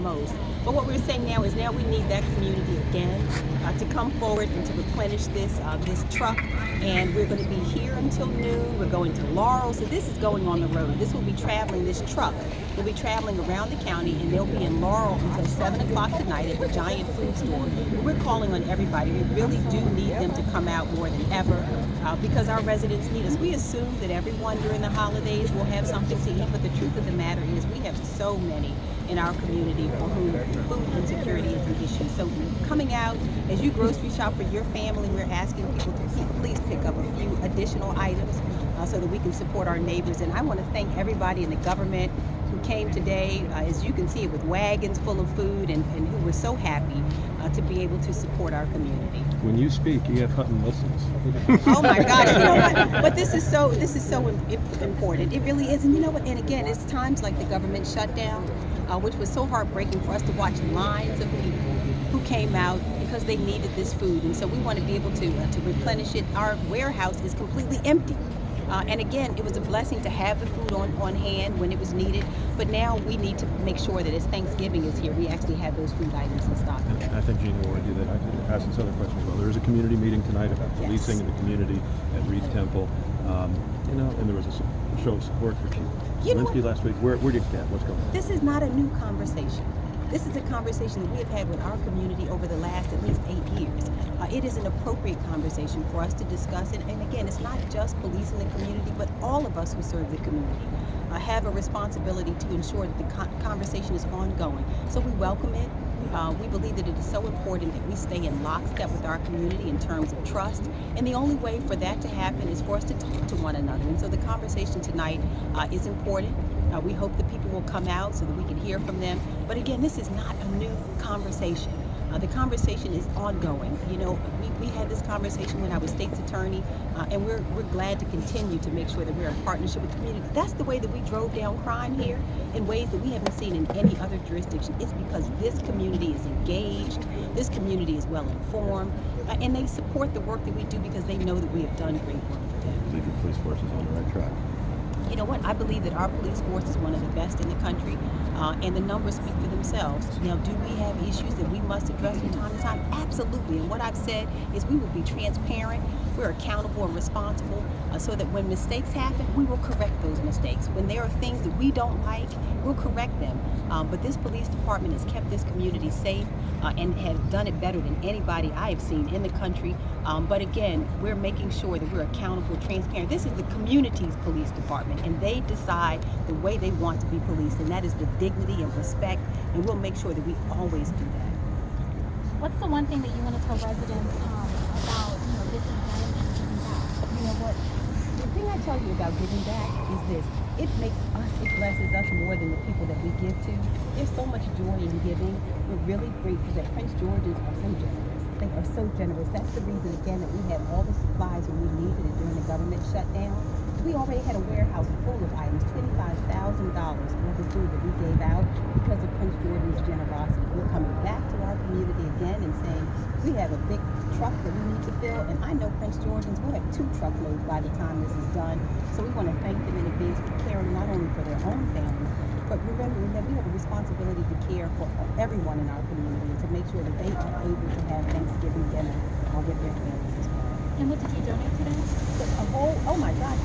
most. But what we're saying now is we need that community again to come forward and to replenish this truck. And we're going to be here until noon. We're going to Laurel. So this is going on the road. This will be traveling, this truck will be traveling around the county, and they'll be in Laurel until 7 o'clock tonight at the Giant Food Store. We're calling on everybody. We really do need them to come out more than ever because our residents need us. We assume that everyone during the holidays will have something to eat, but the truth of the matter is we have so many in our community for whom food insecurity is an issue. So coming out, as you grocery shop for your family, we're asking people to please pick up a few additional items so that we can support our neighbors. And I want to thank everybody in the government who came today, as you can see, with wagons full of food and who were so happy to be able to support our community. When you speak, E.F. Hutton listens. Oh my gosh, you know what? But this is so important. It really is. And you know what? And again, it's times like the government shutdown, which was so heartbreaking for us to watch lines of people who came out because they needed this food. And so we want to be able to replenish it. Our warehouse is completely empty. And again, it was a blessing to have the food on hand when it was needed. But now we need to make sure that as Thanksgiving is here, we actually have those food items in stock. I think Gina will argue that. I could ask this other question as well. There is a community meeting tonight about policing in the community at Reid Temple. And there was a show of support for Chief Linsky last week. Where did you get? What's going on? This is not a new conversation. This is a conversation that we have had with our community over the last at least 8 years. It is an appropriate conversation for us to discuss. And again, it's not just police in the community, but all of us who serve the community have a responsibility to ensure that the conversation is ongoing. So we welcome it. We believe that it is so important that we stay in lockstep with our community in terms of trust. And the only way for that to happen is for us to talk to one another. And so the conversation tonight is important. We hope that people will come out so that we can hear from them. But again, this is not a new conversation. The conversation is ongoing. You know, we had this conversation when I was state's attorney, and we're glad to continue to make sure that we're in partnership with the community. That's the way that we drove down crime here in ways that we haven't seen in any other jurisdiction. It's because this community is engaged, this community is well informed, and they support the work that we do because they know that we have done great work for them. I believe your police force is on the right track. You know what? I believe that our police force is one of the best in the country, and the numbers speak for themselves. Now, do we have issues that we must address from time to time? Absolutely. And what I've said is we will be transparent, we're accountable and responsible, so that when mistakes happen, we will correct those mistakes. When there are things that we don't like, we'll correct them. But this police department has kept this community safe and has done it better than anybody I have seen in the country. But again, we're making sure that we're accountable, transparent. This is the community's police department, and they decide the way they want to be policed, and that is with dignity and respect, and we'll make sure that we always do that. What's the one thing that you want to tell residents about, this event and giving back? You know what? The thing I tell you about giving back is this. It blesses us more than the people that we give to. There's so much joy in giving. We're really grateful that Prince George's are so generous. They are so generous. That's the reason, again, that we had all the supplies when we needed it during the government shutdown. We already had a warehouse full of items, $25,000 worth of food that we gave out because of Prince George's generosity. We're coming back to our community again and saying, we have a big truck that we need to fill, and I know Prince George's will have 2 truckloads by the time this is done. So we want to thank them in advance for caring not only for their own families, but remembering that we have a responsibility to care for everyone in our community and to make sure that they are able to have Thanksgiving dinner with their families as well. And what did you donate today? Oh my gosh.